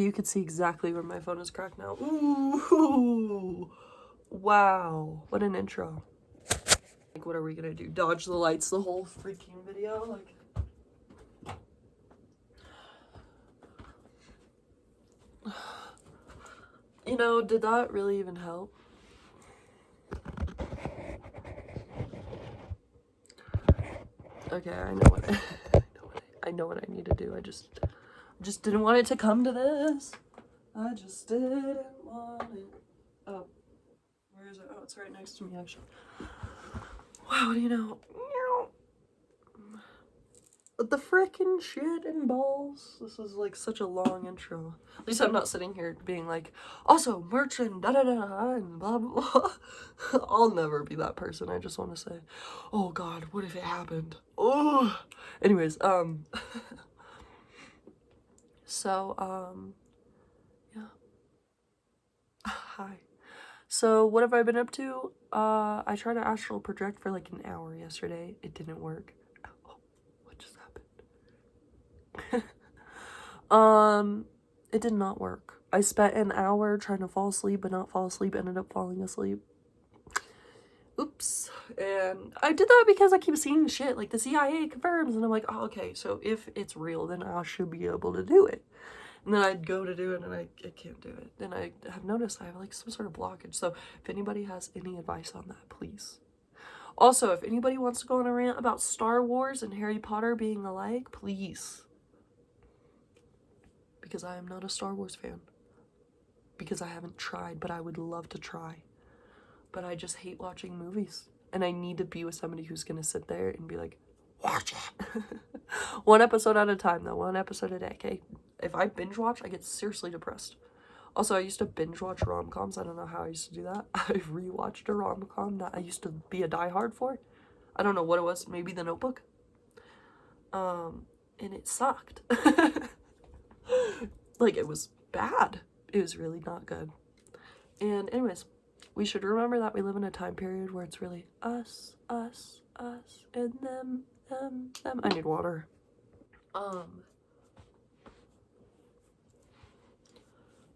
You can see exactly where my phone is cracked now. Ooh, wow, what an intro. Like, what are we gonna do? Dodge the lights the whole freaking video? Like, you know, did that really even help? Okay, I know what I know what I need to do. I just didn't want it to come to this. I just didn't want it. Oh, where is it? Oh, it's right next to me, actually. Wow, what do you know? The frickin' shit and balls. This is like such a long intro. At least I'm not sitting here being like, also merch and da da da and blah blah blah. I'll never be that person. I just want to say, oh God, what if it happened? Oh. Anyways, so yeah. Hi. So what have I been up to? I tried to astral project for like an hour yesterday. It didn't work. Oh, what just happened? It did not work. I spent an hour trying to fall asleep but not fall asleep, ended up falling asleep. Oops. And I did that because I keep seeing shit like the CIA confirms, and I'm like, oh, okay, so if it's real, then I should be able to do it. And then I'd go to do it and I can't do it. Then I have noticed I have like some sort of blockage. So if anybody has any advice on that, please. Also, if anybody wants to go on a rant about Star Wars and Harry Potter being alike, please. Because I am not a Star Wars fan. Because I haven't tried, but I would love to try. But I just hate watching movies. And I need to be with somebody who's gonna sit there and be like, watch it. One episode at a time, though. One episode a day, okay? If I binge watch, I get seriously depressed. Also, I used to binge watch rom-coms. I don't know how I used to do that. I rewatched a rom-com that I used to be a diehard for. I don't know what it was. Maybe The Notebook. And it sucked. Like, it was bad. It was really not good. And anyways, we should remember that we live in a time period where it's really us, us, us, and them, them, them. I need water.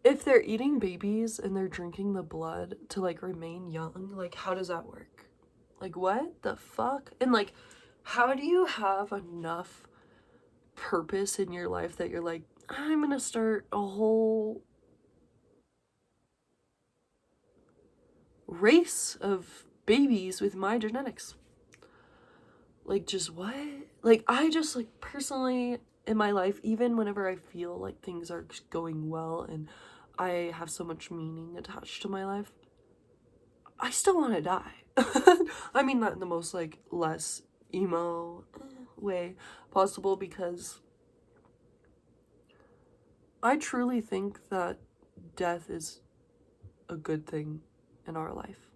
If they're eating babies and they're drinking the blood to like remain young, like how does that work? Like what the fuck? And like how do you have enough purpose in your life that you're like, I'm gonna start a whole race of babies with my genetics? Like just what? Like I just like personally in my life, even whenever I feel like things are going well and I have so much meaning attached to my life, I still want to die. I mean that in the most like less emo way possible, because I truly think that death is a good thing in our life.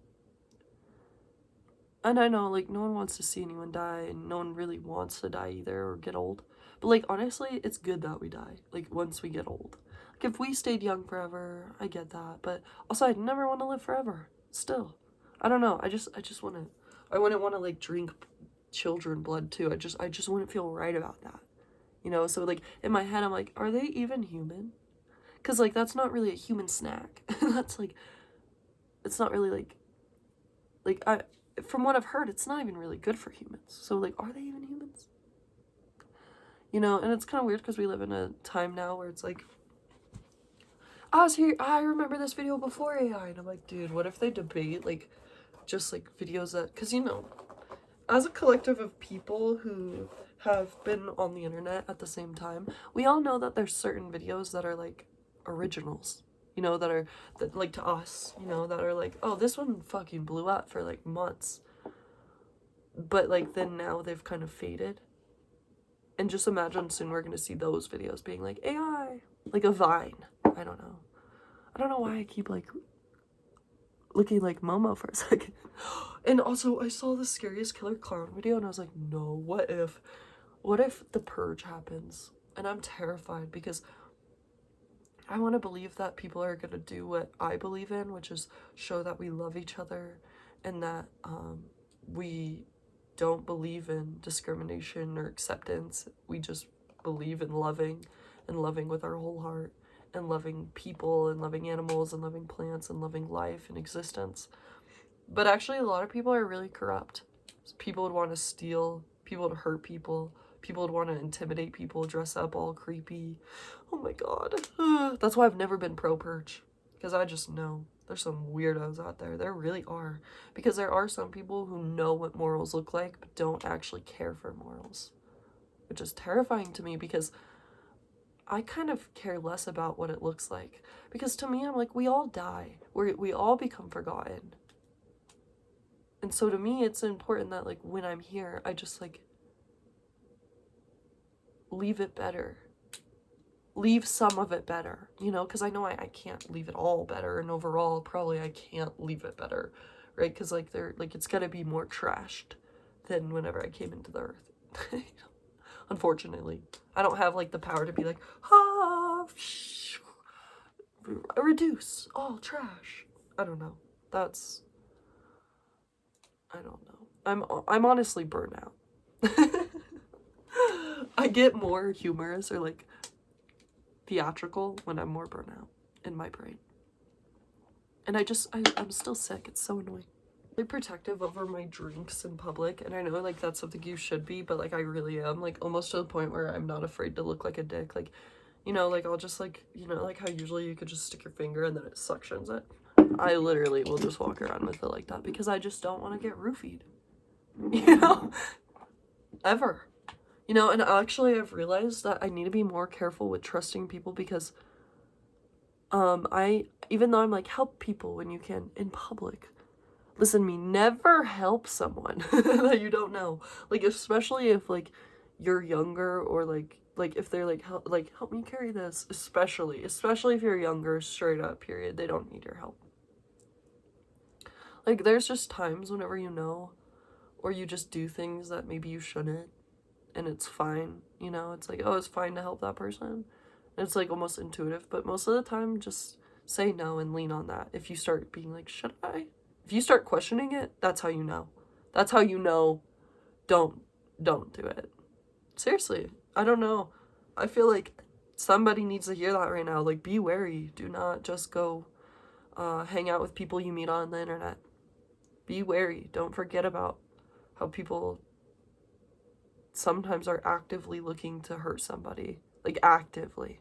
And I know like no one wants to see anyone die and no one really wants to die either or get old. But like honestly, it's good that we die like once we get old. Like if we stayed young forever, I get that, but also I'd never want to live forever. Still. I don't know. I just want to I wouldn't want to like drink children blood too. I just wouldn't feel right about that. You know, so like in my head I'm like, are they even human? Cuz like that's not really a human snack. That's like it's not really like I from what I've heard, it's not even really good for humans. So like are they even humans? You know, and it's kind of weird because we live in a time now where it's like I remember this video before AI, and I'm like, dude, what if they debate like just like videos that, because you know, as a collective of people who have been on the internet at the same time, we all know that there's certain videos that are like originals, you know, that like to us, you know, that are like, oh, this one fucking blew up for like months, but like then now they've kind of faded. And just imagine soon we're gonna see those videos being like AI, like a Vine. I don't know. I don't know why I keep like looking like Momo for a second. And also I saw the Scariest Killer Clown video and I was like, no, what if the purge happens? And I'm terrified because I want to believe that people are going to do what I believe in, which is show that we love each other and that we don't believe in discrimination or acceptance. We just believe in loving and loving with our whole heart and loving people and loving animals and loving plants and loving life and existence. But actually, a lot of people are really corrupt. People would want to steal, people would hurt people, people would want to intimidate people, dress up all creepy. Oh my god. That's why I've never been pro-perch, because I just know there's some weirdos out there. There really are. Because there are some people who know what morals look like, but don't actually care for morals. Which is terrifying to me, because I kind of care less about what it looks like. Because to me, I'm like, we all die. We all become forgotten. And so to me, it's important that, like, when I'm here, I just, like, leave it better. Leave some of it better, you know? Because I know I can't leave it all better. And overall, probably I can't leave it better, right? Because, like, it's got to be more trashed than whenever I came into the earth. Unfortunately. I don't have, like, the power to be like, reduce all trash. I don't know. I don't know. I'm honestly burnt out. I get more humorous or, like, theatrical when I'm more burnt out in my brain. And I'm still sick. It's so annoying. I'm protective over my drinks in public, and I know, like, that's something you should be, but, like, I really am, like, almost to the point where I'm not afraid to look like a dick. Like, you know, like, I'll just, like, you know, like how usually you could just stick your finger and then it suctions it. I literally will just walk around with it like that because I just don't want to get roofied. You know? Ever. You know, and actually I've realized that I need to be more careful with trusting people because even though I'm like, help people when you can in public, listen to me, never help someone that you don't know. Like, especially if, like, you're younger, or like if they're like, help me carry this, especially if you're younger, straight up, period, they don't need your help. Like, there's just times whenever you know, or you just do things that maybe you shouldn't, and it's fine, you know? It's like, oh, it's fine to help that person. And it's, like, almost intuitive, but most of the time, just say no and lean on that. If you start being like, should I? If you start questioning it, that's how you know. That's how you know, don't do it. Seriously, I don't know. I feel like somebody needs to hear that right now. Like, be wary. Do not just go hang out with people you meet on the internet. Be wary. Don't forget about how people sometimes are actively looking to hurt somebody. Like, actively.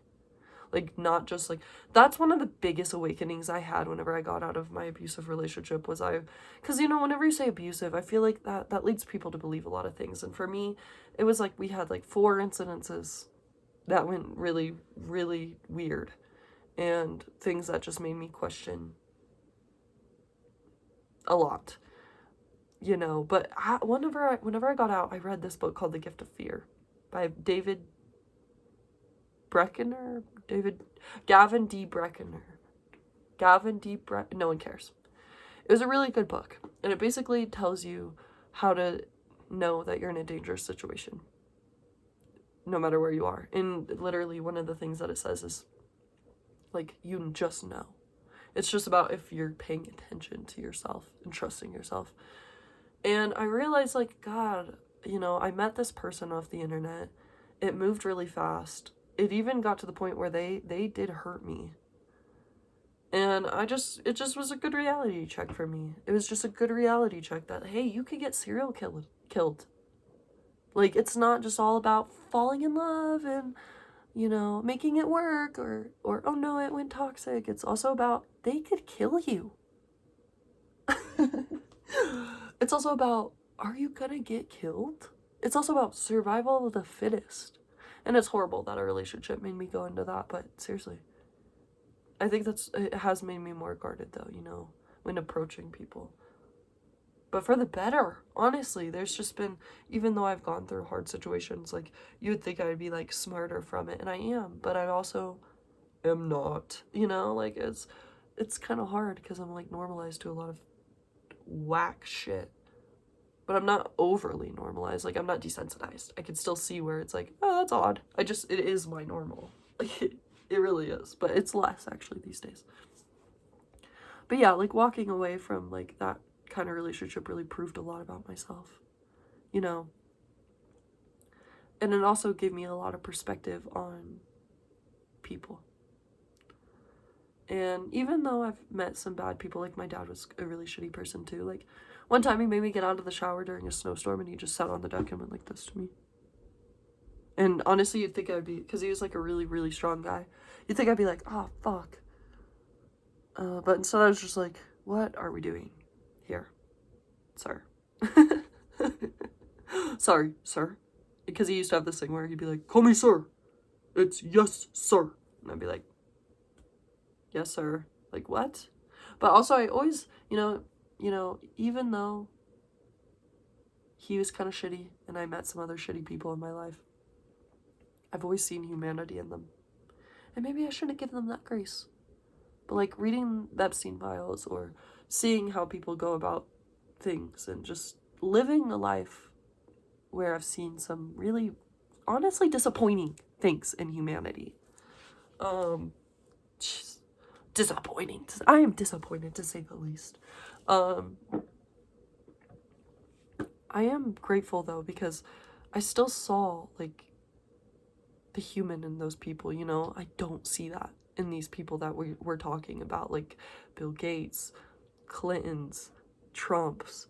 Like, not just, like, that's one of the biggest awakenings I had whenever I got out of my abusive relationship was because, you know, whenever you say abusive, I feel like that leads people to believe a lot of things. And for me, it was like we had, like, 4 incidences that went really, really weird, and things that just made me question a lot, you know. But whenever I got out, I read this book called The Gift of Fear by Gavin D. Breckener. No one cares. It was a really good book, and it basically tells you how to know that you're in a dangerous situation, no matter where you are. And literally one of the things that it says is, like, you just know. It's just about if you're paying attention to yourself and trusting yourself. And I realized, like, God, you know, I met this person off the internet. It moved really fast. It even got to the point where they did hurt me. And it just was a good reality check for me. It was just a good reality check that, hey, you could get serial killed. Like, it's not just all about falling in love and, you know, making it work, or oh no, it went toxic. It's also about, they could kill you. It's also about, are you gonna get killed? It's also about survival of the fittest. And it's horrible that a relationship made me go into that, but seriously. I think it has made me more guarded, though, you know, when approaching people. But for the better, honestly. There's just been, even though I've gone through hard situations, like, you would think I'd be, like, smarter from it, and I am, but I also am not, you know? Like, it's kind of hard because I'm, like, normalized to a lot of whack shit. But I'm not overly normalized. Like, I'm not desensitized. I can still see where it's like, oh, that's odd. It is my normal. Like, it really is. But it's less, actually, these days. But yeah, like, walking away from, like, that kind of relationship really proved a lot about myself, you know? And it also gave me a lot of perspective on people. And even though I've met some bad people, like my dad was a really shitty person too. Like one time he made me get out of the shower during a snowstorm and he just sat on the deck and went like this to me. And honestly, you'd think I'd be, because he was like a really, really strong guy. You'd think I'd be like, oh, fuck. But instead I was just like, what are we doing here, sir? Sorry, sir. Because he used to have this thing where he'd be like, call me sir. It's yes, sir. And I'd be like, yes, sir. Like, what? But also I always, even though he was kind of shitty and I met some other shitty people in my life, I've always seen humanity in them. And maybe I shouldn't give them that grace. But like reading the Epstein files or seeing how people go about things and just living a life where I've seen some really honestly disappointing things in humanity. Disappointing. I am disappointed to say the least. I am grateful though because I still saw like the human in those people, you know? I don't see that in these people that we're talking about, like Bill Gates, Clintons, Trumps.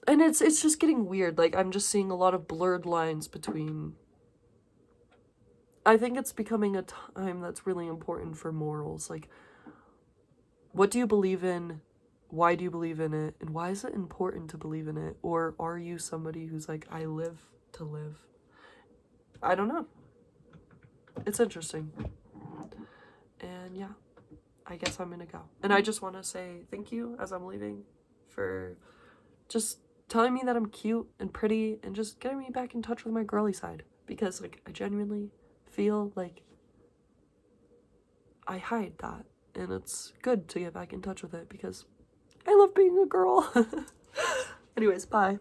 And it's just getting weird. Like I'm just seeing a lot of blurred lines between. I think it's becoming a time that's really important for morals. Like, what do you believe in? Why do you believe in it? And why is it important to believe in it? Or are you somebody who's like, I live to live? I don't know. It's interesting. And yeah, I guess I'm gonna go. And I just want to say thank you as I'm leaving for just telling me that I'm cute and pretty and just getting me back in touch with my girly side. Because like I genuinely feel like I hide that. And it's good to get back in touch with it because I love being a girl. Anyways, bye.